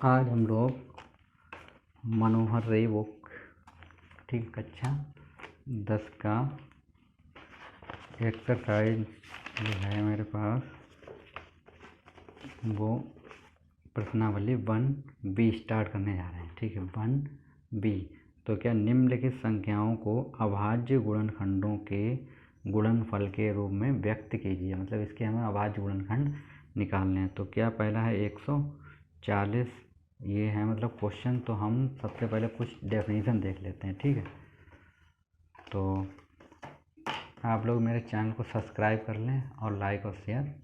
आज हम लोग मनोहर रे बुक ठीक कक्षा 10 का एक्सरसाइज जो है मेरे पास वो प्रश्नावली 1B स्टार्ट करने जा रहे हैं। ठीक है, 1B। तो क्या निम्नलिखित संख्याओं को अभाज्य गुणनखंडों के गुणनफल के रूप में व्यक्त कीजिए। मतलब इसके हमें अभाज्य गुणनखंड निकालने हैं। तो क्या पहला है 140, ये है मतलब क्वेश्चन। तो हम सबसे पहले कुछ डेफिनेशन देख लेते हैं। ठीक है, तो आप लोग मेरे चैनल को सब्सक्राइब कर लें और लाइक और शेयर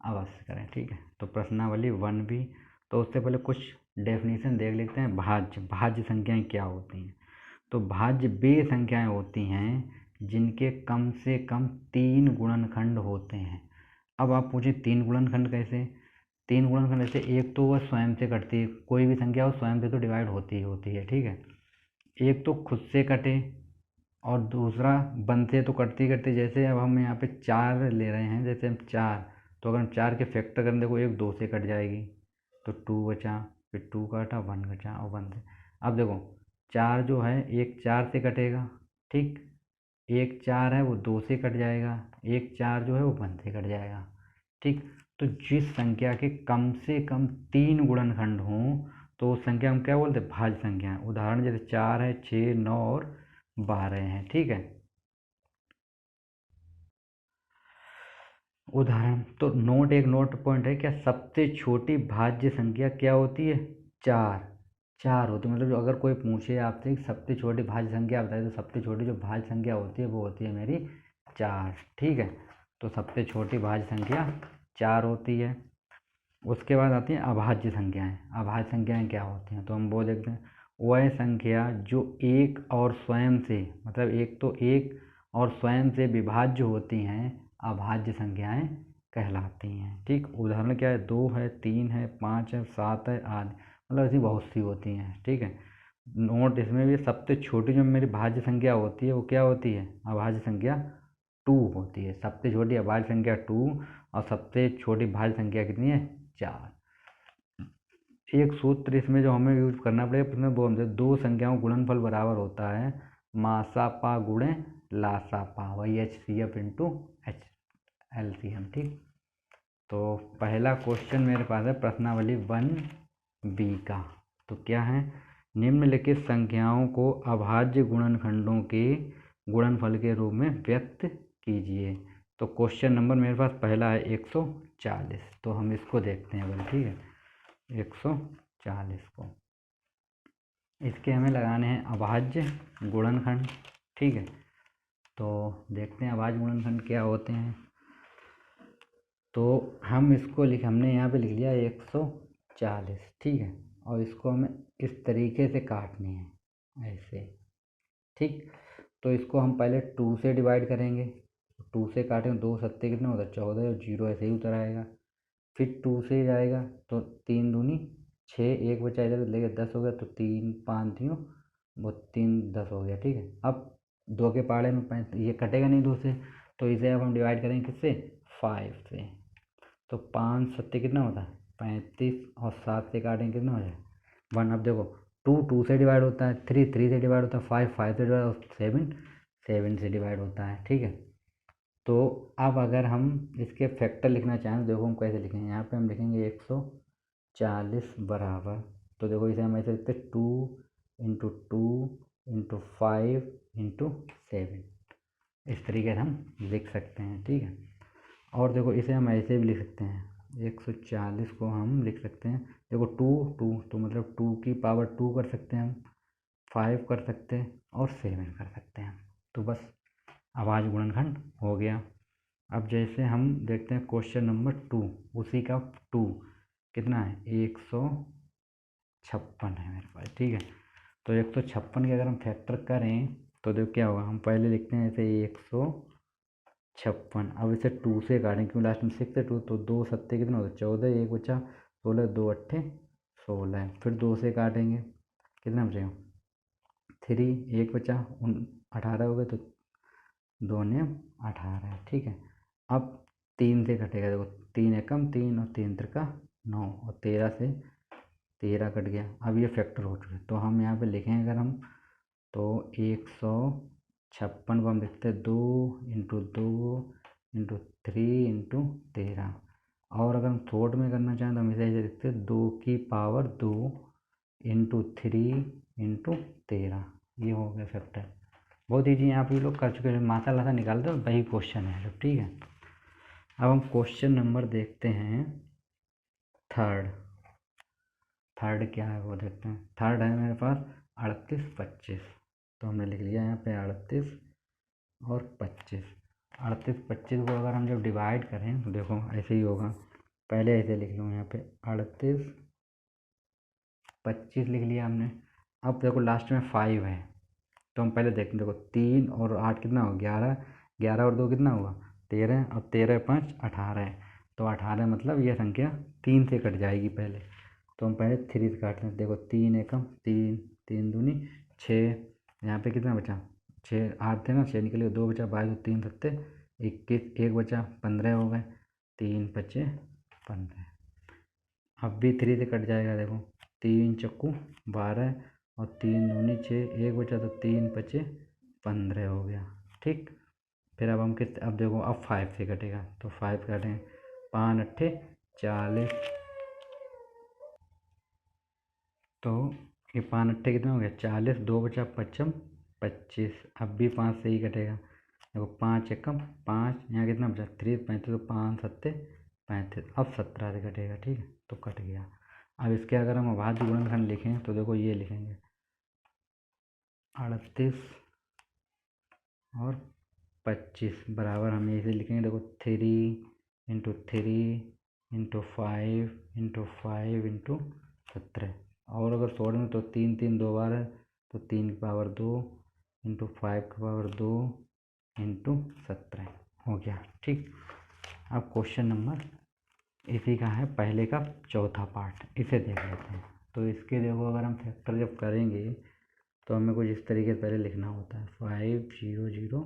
अवश्य करें। ठीक है, तो प्रश्नावली 1B। तो उससे पहले कुछ डेफिनेशन देख लेते हैं। भाज्य संख्याएं क्या होती हैं। तो भाज्य वे संख्याएं होती हैं जिनके कम से कम 3 गुणनखंड होते हैं। अब आप पूछे 3 गुणनखंड कैसे। 3 गुणनखंड ऐसे, एक तो वह स्वयं से कटती है, कोई भी संख्या हो स्वयं से तो डिवाइड होती ही होती है। ठीक है, एक तो खुद से कटे और दूसरा बन से तो कटती कटती। जैसे अब हम यहाँ पे 4 ले रहे हैं, जैसे हम 4, तो अगर हम 4 के फैक्टर करें, देखो एक 2 से कट जाएगी तो 2 बचा, फिर 2 काटा 1 बचा और 1 से। अब देखो 4 जो है एक 4 से कटेगा, ठीक, एक 4 है वो 2 से कट जाएगा, एक 4 जो है वो 1 से कट जाएगा। ठीक, तो जिस संख्या के कम से कम 3 गुणनखंड हों तो उस संख्या हम क्या बोलते हैं, भाज्य संख्या है। उदाहरण जैसे 4 है, 6, 9 और 12 हैं। ठीक है, उदाहरण तो एक नोट पॉइंट है। क्या सबसे छोटी भाज्य संख्या क्या होती है, 4 होती है। मतलब जो अगर कोई पूछे आपसे सबसे छोटी भाज्य संख्या बताए तो सबसे छोटी जो भाज्य संख्या होती है वो होती है मेरी 4। ठीक है, तो सबसे छोटी भाज्य संख्या 4 होती है। उसके बाद आती हैं अभाज्य संख्याएं। अभाज्य संख्याएं क्या होती हैं, तो हम वो देखते हैं। वह संख्या जो एक और स्वयं से, मतलब एक तो एक और स्वयं से विभाज्य होती हैं, अभाज्य संख्याएं कहलाती हैं। ठीक, उदाहरण क्या है, 2 है, 3 है, 5 है, 7 है आदि। मतलब ऐसी बहुत सी होती हैं। ठीक है, नोट इसमें भी सबसे छोटी जो मेरी भाज्य संख्या होती है वो क्या होती है, अभाज्य संख्या 2 होती है। सबसे छोटी अभाज्य संख्या 2 और सबसे छोटी भाज्य संख्या कितनी है, 4। एक सूत्र इसमें जो हमें यूज करना पड़ेगा, वो हमसे दो संख्याओं गुणनफल बराबर होता है मासा पा गुणे लासा पा, वही HCF इंटू LCM। ठीक, तो पहला क्वेश्चन मेरे पास है प्रश्नावली 1B का। तो क्या है, निम्नलिखित संख्याओं को अभाज्य गुणनखंडों के गुणनफल के रूप में व्यक्त कीजिए। तो क्वेश्चन नंबर मेरे पास पहला है 140। तो हम इसको देखते हैं। ठीक है, 140 को इसके हमें लगाने हैं अभाज्य गुणनखंड। ठीक है, तो देखते हैं अभाज्य गुणनखंड क्या होते हैं। तो हम इसको हमने यहाँ पे लिख लिया 140। ठीक है, और इसको हमें इस तरीके से काटनी है, ऐसे। ठीक, तो इसको हम पहले 2 से डिवाइड करेंगे। 2 से काटेंगे, 2 सत्ते कितने होता है, 14, और 0 ऐसे ही उतर आएगा। फिर 2 से जाएगा तो 3 दूनी 6, एक बचा इधर लेके 10 हो गया। तो 3 5 दियो वो 3 10 हो गया। ठीक है, अब 2 के पाड़े में 5, ये कटेगा नहीं 2 से, तो इसे अब हम डिवाइड करेंगे किससे, 5 से। तो 5 सत्ते कितना होता है, 35, और 7 से काटेंगे कितना हो जाए, 1। अब देखो 2 से डिवाइड होता है, 3 से डिवाइड होता है, 5 से डिवाइड होता है, 7 से डिवाइड होता है। ठीक है, तो अब अगर हम इसके फैक्टर लिखना चाहें तो देखो हम कैसे लिखेंगे। यहाँ पे हम लिखेंगे 140 बराबर, तो देखो इसे हम ऐसे लिखते हैं 2 इंटू 2 इंटू 5 इंटू 7। इस तरीके से हम लिख सकते हैं। ठीक है, और देखो इसे हम ऐसे भी लिख सकते हैं, 140 को हम लिख सकते हैं, देखो 2 तो मतलब 2 की पावर 2 कर सकते हैं हम, 5 कर सकते हैं और 7 कर सकते हैं। तो बस अभाज्य गुणनखंड हो गया। अब जैसे हम देखते हैं क्वेश्चन नंबर 2, उसी का 2 कितना है, 156 है मेरे पास। ठीक है, तो 156 के अगर हम फैक्टर करें तो देखो क्या होगा, हम पहले लिखते हैं ऐसे 156। अब इसे 2 से काटें क्योंकि लास्ट में 6 से 2, तो 2 सत्ते कितना होता है, 14, एक बचा 16, 2 अट्ठे 16। फिर 2 से काटेंगे कितना बचेगा, 3, एक बचा 18 हो गए, तो 2 ने 18। ठीक है, अब 3 से कटेगा, देखो 3 एकम 3 और 3 त्रिका 9, और 13 से 13 कट गया। अब ये फैक्टर हो चुके, तो हम यहाँ पे लिखें अगर हम, तो 156 को हम लिखते हैं 2 × 2 × 3 × 13। और अगर हम थोड़ में करना चाहें तो हम इसे ऐसे लिखते हैं 2 की पावर 2 × 3 × 13। ये हो गया फैक्टर। बहुत ईजी यहाँ पे लोग कर चुके हैं, माशाल्लाह से निकाल दो, वही क्वेश्चन है सब। ठीक है, अब हम क्वेश्चन नंबर देखते हैं थर्ड क्या है वो देखते हैं। थर्ड है मेरे पास 38 25। तो हमने लिख लिया यहाँ पे 38 और 25। 38 25 को अगर हम जब डिवाइड करें तो देखो ऐसे ही होगा। पहले ऐसे लिख लूँ, यहाँ पे 38 25 लिख लिया हमने। अब देखो लास्ट में 5 है, तो हम पहले देखते हैं। देखो 3 और 8 कितना होगा, 11। 11 और 2 कितना हुआ, 13। अब 13 5 18 है, तो 18 मतलब ये संख्या 3 से कट जाएगी पहले। तो हम पहले 3 से काटते हैं। देखो 3 एकम 3, 3 दूनी 6। यहाँ पे कितना बचा, 6 8 थे ना, 6 निकले, 2 बचा 22, 3 सत्ते 21, 1 बचा 15 हो गए, 3 बचे 15। अब भी 3 से कट जाएगा। देखो 3 चक्कू 12 और 3 दूनी 6, 1 बचा तो 3 बचे 15 हो गया। ठीक, फिर अब हम अब देखो अब 5 से कटेगा, तो 5 काटें, 5 अट्ठे 40। तो ये 5 अट्ठे कितना हो गया 40, 2 बचा 55 25। अब भी 5 से ही कटेगा। देखो 5 एकम 5, यहाँ कितना बचा 3 35, तो 5 सत्ते 35। अब 17 से कटेगा। ठीक है, तो कट गया। अब इसके अगर हम अभाज्य गुणनखंड लिखें तो देखो ये लिखेंगे 38 और 25 बराबर हम इसे लिखेंगे। देखो 3 × 3 × 5 × 5 × 17। और अगर शॉर्ट में तो 3 3 2 बार है, तो 3 की पावर 2 × 5 की पावर 2 × 17 हो गया। ठीक, अब क्वेश्चन नंबर इसी का है, पहले का चौथा पार्ट, इसे देख लेते हैं। तो इसके देखो अगर हम फैक्टर जब करेंगे तो हमें कुछ इस तरीके से पहले लिखना होता है 5 0 0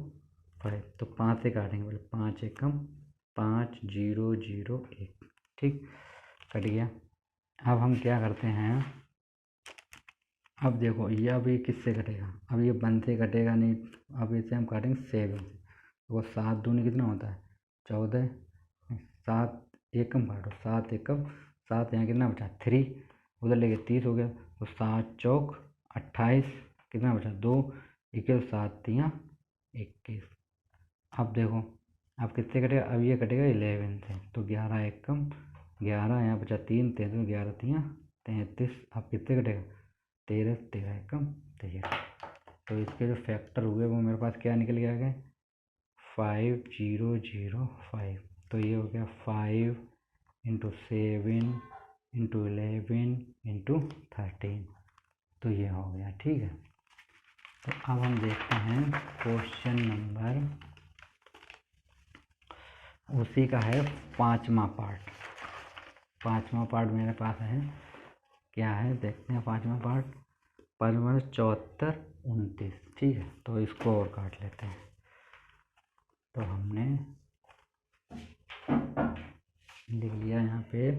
5। तो 5 से काटेंगे पहले, 5 एकम 5 0 0 1। ठीक, कट गया। अब हम क्या करते हैं, अब देखो ये अब ये किससे कटेगा, अब ये 1 से कटेगा नहीं। अब इसे हम काटेंगे 7 से। वो 7 दूनी कितना होता है 14, 7 एकम काटो, 7 एकम 7, यहाँ कितना बचा 3, उधर लेके 30 हो गया। तो 7 चौक 28, कितना बचा 2, 21 7 तियाँ 21। अब देखो अब किससे कटेगा, अब ये कटेगा 11 से। तो 11 एकम 11, यहाँ बचा 3 33, 11 तियाँ 33। अब किससे कटेगा 13, 13 एकम 13। तो इसके जो फैक्टर हुए वो मेरे पास क्या निकल गया है 5 0 0 5। तो ये हो गया 5 × 7 × 11 × 13। तो ये हो गया। ठीक है, तो अब हम देखते हैं क्वेश्चन नंबर, उसी का है 5वां पार्ट। 5वां पार्ट मेरे पास है, क्या है देखते हैं 5वां पार्ट। 74 29। ठीक है, तो इसको और काट लेते हैं। तो हमने लिख लिया यहाँ पे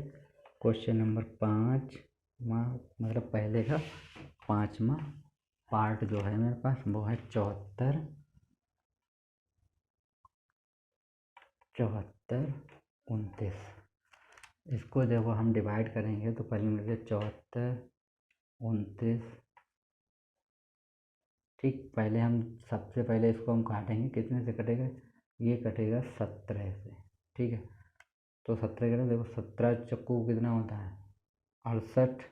क्वेश्चन नंबर 5वां, मतलब पहले का 5वां पार्ट जो है मेरे पास वो है 74 29। इसको देखो हम डिवाइड करेंगे तो पहले मिलेगा 74 29। ठीक, पहले हम सबसे पहले इसको हम काटेंगे, कितने से कटेगा, ये कटेगा 17 से। ठीक है, तो 17 करें, देखो 17 चक्कू कितना होता है 68।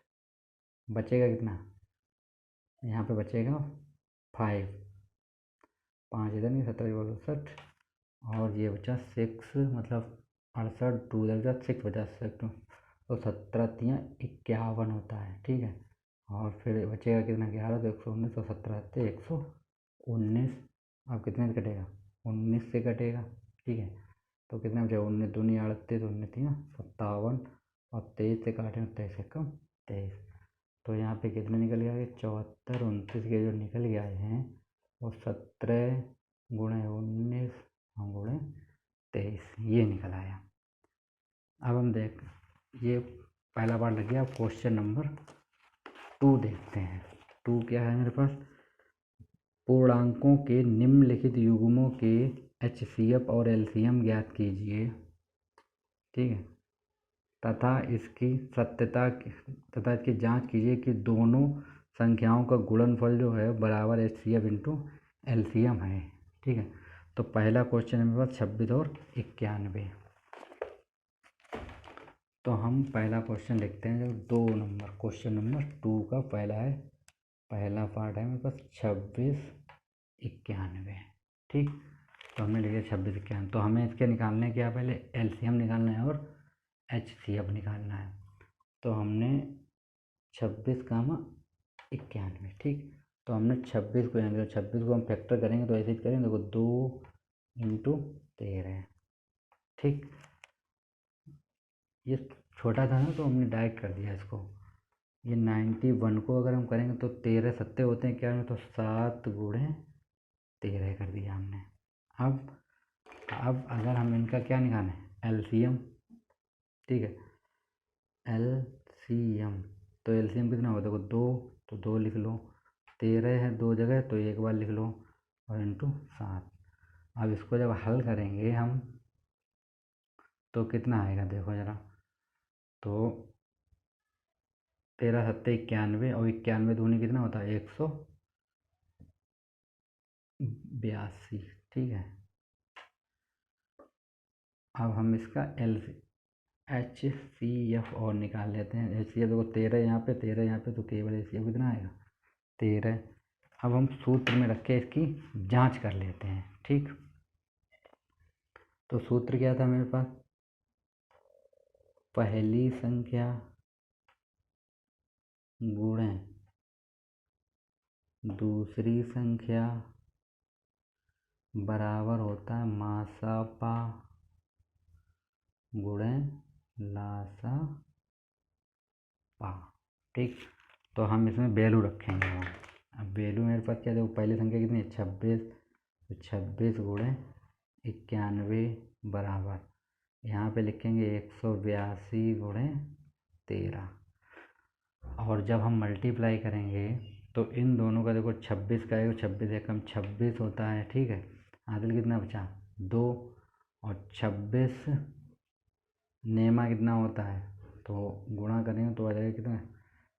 बचेगा कितना, यहाँ पे बचेगा 5, 5 इधर नहीं, 17 बोलो 68, और ये बचा 6, मतलब 68, 2 इधर बचा 6 बचा 6। तो 17 तियाँ 51 होता है। ठीक है, और फिर बचेगा कितना 11, तो 119, तो 17 थे 119। अब कितने से कटेगा 19 से कटेगा। ठीक है, तो कितना बचेगा 19 दूनी 38, 19 तियाँ 57, और 23 से काटें 23 से कम 23। तो यहाँ पे कितने निकल गया 74 29 के जो निकल गए हैं वो 17 × 19 × 23, ये निकल आया। अब हम देख, ये पहला पार्ट लग गया। अब क्वेश्चन नंबर 2 देखते हैं। 2 क्या है मेरे पास, पूर्णांकों के निम्नलिखित युग्मों के HCF और LCM ज्ञात कीजिए, ठीक है, तथा इसकी सत्यता तथा इसकी जांच कीजिए कि दोनों संख्याओं का गुणनफल जो है बराबर HCF इंटू LCM है, ठीक है। तो पहला क्वेश्चन है मेरे पास 26 और 91। तो हम पहला क्वेश्चन लिखते हैं, जो 2 नंबर क्वेश्चन नंबर 2 का पहला है, पहला पार्ट है मेरे पास 26 91, ठीक। तो हमने लिखा 26 91। तो हमें इसके निकालने क्या, पहले LCM निकालना है और HCF निकालना है। तो हमने 26 कामा 91, ठीक। तो हमने 26 को यानी 26 को हम फैक्टर करेंगे तो ऐसे ही करेंगे, देखो 2 इंटू 13, ठीक। ये छोटा था ना तो हमने डायरेक्ट कर दिया इसको। ये 91 को अगर हम करेंगे तो 13 सत्ते होते हैं क्या में, तो 7 गुणे 13 कर दिया हमने। अब अगर हम इनका क्या निकालें, LCM, ठीक है, LCM। तो LCM कितना होता है, देखो 2, तो 2 लिख लो, 13 है 2 जगह तो एक बार लिख लो, और इंटू 7। अब इसको जब हल करेंगे हम तो कितना आएगा, देखो ज़रा। तो 13 सत्ते 91, और 91 दूनी कितना होता है, 182, ठीक है। अब हम इसका HCF और निकाल लेते हैं। HCF देखो 13 यहाँ पे, 13 यहाँ पे, तो केवल HCF कितना आएगा, 13। अब हम सूत्र में रख के इसकी जांच कर लेते हैं, ठीक। तो सूत्र क्या था मेरे पास, पहली संख्या गुणे दूसरी संख्या बराबर होता है मासापा गुणे लासा पा, ठीक। तो हम इसमें वैल्यू रखेंगे। अब वैल्यू मेरे पास क्या, देखो पहली संख्या कितनी है, 26, तो 26 गुणे 91 बराबर, यहाँ पे लिखेंगे 182 गुणे 13। और जब हम मल्टीप्लाई करेंगे तो इन दोनों का देखो 26 का है, 26 एकम 26 होता है, ठीक है। आदिल कितना बचा, 2, और 26 नेमा कितना होता है, तो गुणा करेंगे तो आ जाएगा कितना,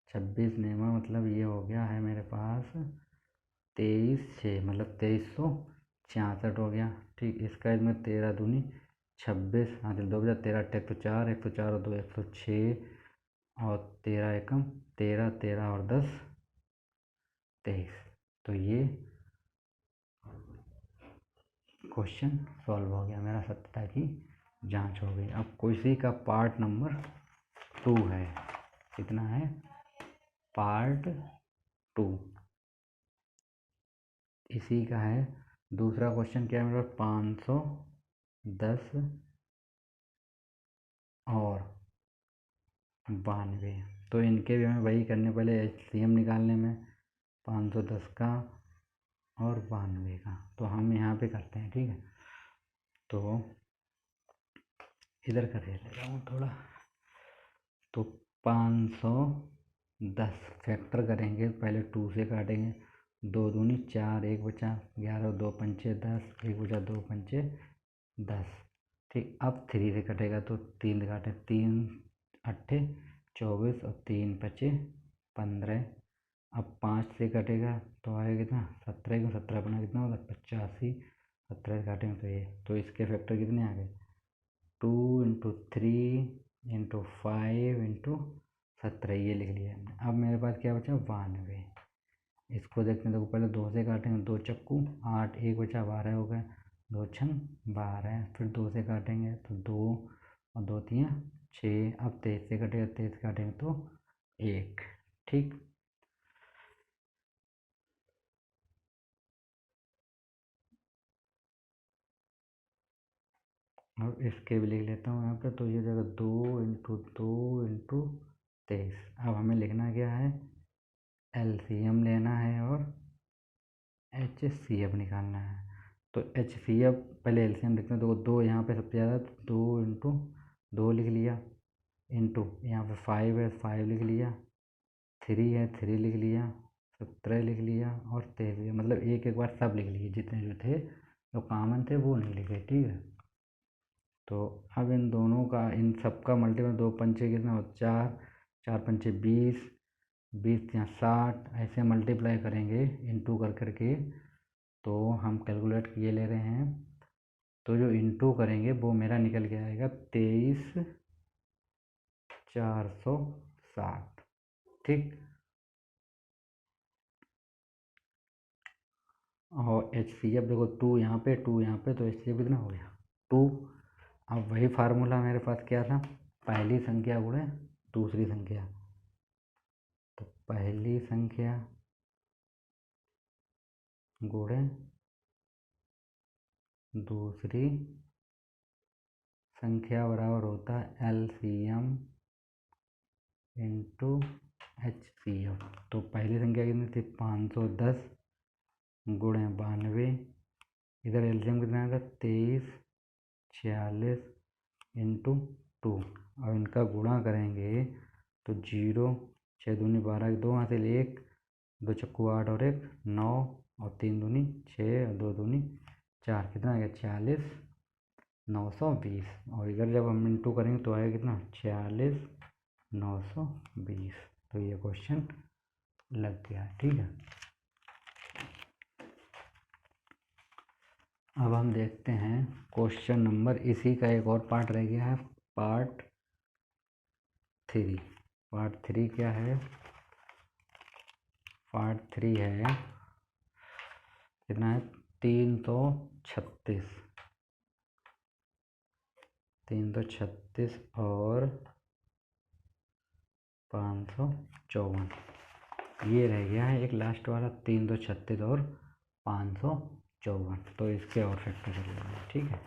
26 नेमा मतलब ये हो गया है मेरे पास 23/6, मतलब 2366 हो गया, ठीक। इसका इसमें 13 दूनी 26, हाँ चल 2 बजा 13 अट्ठे 104, 104 और 2 106, और 13 एकम 13, 13 और 10 23। तो ये क्वेश्चन सॉल्व हो गया मेरा, सत्यता की जांच हो गई। अब किसी का पार्ट नंबर 2 है, कितना है, पार्ट 2 इसी का है। दूसरा क्वेश्चन क्या है मेरे पास, 510 और 92। तो इनके भी हमें वही करने, पहले HCM निकालने में 510 का और 92 का। तो हम यहाँ पे करते हैं, ठीक है। तो इधर कर लेता हूँ थोड़ा। तो 510 फैक्टर करेंगे, पहले 2 से काटेंगे, 2 दूनी 4, 1 बचा 11, 2 पंचे 10, 1 बचा 2 पंचे 10, ठीक। अब 3 से कटेगा तो 3 से काटे, 3 अट्ठे 24 और 3 पचे 15। अब 5 से कटेगा तो आएगा कितना, 17 को 17 बना कितना होगा 85, 17 से काटेंगे तो ये, तो इसके फैक्टर कितने आ गए, 2 इंटू 3 इंटू 5 इंटू 17, ये लिख लिया हमने। अब मेरे पास क्या बचा, 92। इसको देखते हैं, देखो पहले 2 से काटेंगे, 2 चक्कू 8, 1 बचा 12 हो गए, 2 छन 12, फिर 2 से काटेंगे तो 2 और 2 3 6। अब 23 से कटेगा, 23 काटेंगे तो 1, ठीक। अब इसके भी लिख लेता हूँ यहाँ पे, तो ये जगह 2 इंटू 2 इंटू 23। अब हमें लिखना क्या है, LCM लेना है और HCF निकालना है। तो HCF पहले LCM लिखते हैं, तो 2 यहाँ पे सबसे ज़्यादा, तो 2 इंटू 2 लिख लिया, इंटू यहाँ पे 5 है 5 लिख लिया, 3 है 3 लिख लिया, 17 लिख लिया और 23, मतलब एक एक बार सब लिख लिए, जितने जो थे जो कॉमन थे वो नहीं लिखे। ठीक है, तो अब इन दोनों का, इन सब का मल्टीपल, 2 पंचे कितना हो 4, 4 पंचे 20, 20 यहाँ 60, ऐसे मल्टीप्लाई करेंगे इंटू कर करके। तो हम कैलकुलेट किए ले रहे हैं, तो जो इंटू करेंगे वो मेरा निकल के आएगा 23,460। ठीक, और एच सी एफ देखो 2 यहाँ पे 2 यहाँ पे, तो एच सी एफ कितना हो गया 2। अब वही फार्मूला मेरे पास क्या था, पहली संख्या गुणे दूसरी संख्या, तो पहली संख्या गुणे दूसरी संख्या बराबर होता है LCM इंटू HCF। तो पहली संख्या कितनी थी 510 गुणे 92, इधर एलसीएम कितना आएगा 23,46 इंटू 2। अब इनका गुणा करेंगे तो 0, 6 दूनी 12, 2 हासिल 1, 2 चक्कू 8 और 1 9 और 3 दूनी 6 और 2 दूनी 4, कितना आ गया 40,920। और इधर जब हम इंटू करेंगे तो आएगा कितना 40,920। तो ये क्वेश्चन लग गया। ठीक है, अब हम देखते हैं क्वेश्चन नंबर, इसी का एक और पार्ट रह गया है, पार्ट 3। पार्ट 3 क्या है, पार्ट 3 है कितना है 336, 336 और 554, ये रह गया है एक लास्ट वाला 336 और 554। तो इसके और फैक्टर कर लेंगे। ठीक है,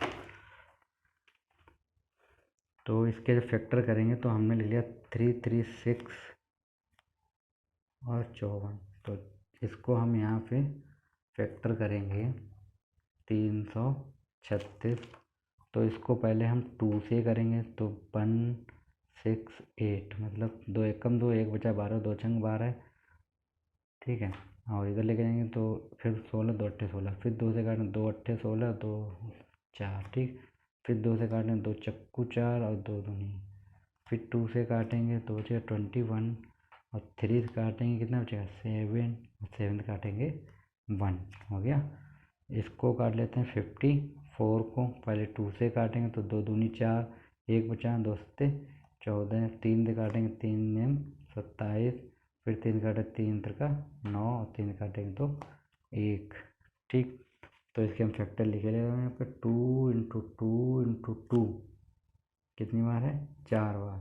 तो इसके जो फैक्टर करेंगे तो हमने लिख लिया 336 और 54, तो इसको हम यहाँ पे फैक्टर करेंगे 336, तो इसको पहले हम 2 से करेंगे तो 168, मतलब 2 एकम 2, 1 बचा 12, 2 छंग 12। ठीक है, और इधर लेके जाएंगे तो फिर 16, 2 अट्ठे 16, फिर 2 से काटना 2 अट्ठे 16, 2 4। ठीक, फिर 2 से काटेंगे 2 चक्कू 4 और 2 दूनी, फिर 2 से काटेंगे तो बचेगा 21, और 3 से काटेंगे कितना बचेगा 7, और 7 से काटेंगे 1, हो गया। इसको काट लेते हैं 54 को, पहले 2 से काटेंगे तो 2 दूनी 4, 1 बचा 2 सत्ते 14, 3 से काटेंगे 3 नेम 27, फिर 3 काटे 3 त्रिका 9, और 3 काटेंगे तो 1। ठीक, तो इसके हम फैक्टर लिखे ले रहे हैं यहाँ पे 2 इंटू 2 इंटू 2 कितनी बार है 4 बार,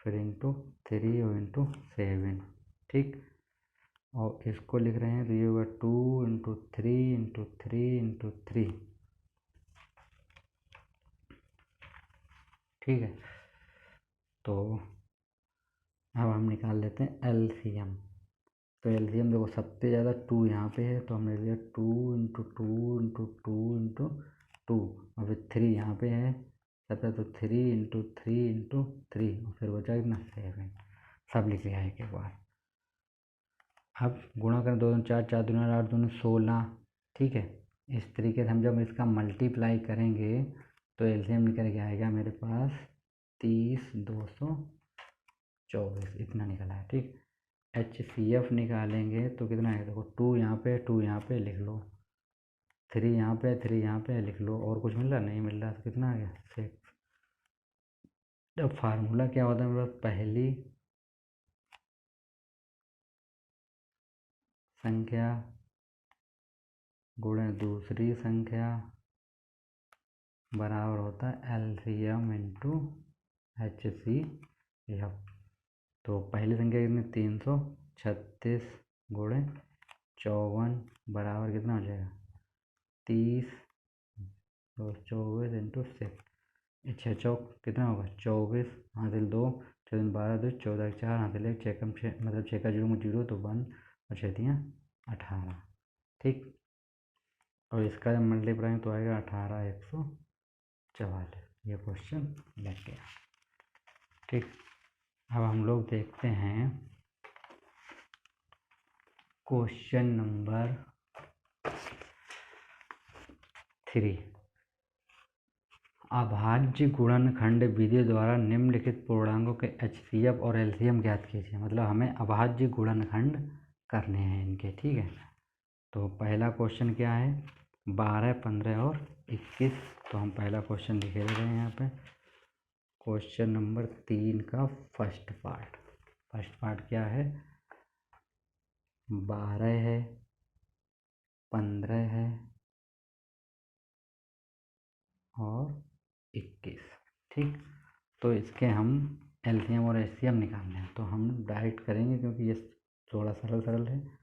फिर इंटू 3 और इंटू 7। ठीक, और इसको लिख रहे हैं तो ये होगा 2 इंटू 3 इंटू 3 इंटू 3। ठीक है, तो अब हम निकाल लेते हैं एलसीएम। तो एलसीएम देखो सबसे ज़्यादा 2 यहाँ पे है, तो हमने लिया 2 इंटू 2 इंटू 2 इंटू 2, और फिर 3 यहाँ पे है सबसे, तो 3 इंटू 3 इंटू 3, और फिर बचा कितना 7, सब लिख लिया एक बार। अब गुणा करें 2 दूनी 4, 4 दूनी 8, 8 दूनी 16। ठीक है, इस तरीके से हम जब इसका मल्टीप्लाई करेंगे तो एलसीएम निकल के आएगा मेरे पास 30,224, इतना निकला है। ठीक, HCF निकालेंगे तो कितना है देखो 2 यहाँ पे 2 यहाँ पे लिख लो, 3 यहाँ पे 3 यहाँ पे लिख लो, और कुछ मिल रहा नहीं मिल रहा, तो कितना आ गया 6। अब फार्मूला क्या होता है मेरे पास, पहली संख्या गुणे दूसरी संख्या बराबर होता है LCM इंटू HCF। तो पहली संख्या कितनी 336 गुणे 54 बराबर कितना हो जाएगा 30, 24 इंटू 6, 6 चौक कितना होगा 24, हासिल 2, 4 12, 2 14, 4 हासिल 1, 6 कम 6, मतलब 6 का 0 0 तो 1, और 6 दियाँ 18। ठीक, और इसका जब मल्टीप्लाई तो आएगा 18,144। ये क्वेश्चन लग गया। ठीक। अब हम लोग देखते हैं क्वेश्चन नंबर 3। अभाज्य गुणनखंड विधि द्वारा निम्नलिखित पूर्णांकों के HCF और LCM ज्ञात कीजिए। मतलब हमें अभाज्य गुणनखंड करने हैं इनके, ठीक है। तो पहला क्वेश्चन क्या है, 12, 15 और 21। तो हम पहला क्वेश्चन लिखे दे रहे हैं यहाँ पे। क्वेश्चन नंबर 3 का फर्स्ट पार्ट क्या है, 12 है, 15 है और 21, ठीक। तो इसके हम LCM और HCM निकालने हैं, तो हम डायरेक्ट करेंगे क्योंकि ये थोड़ा सरल है।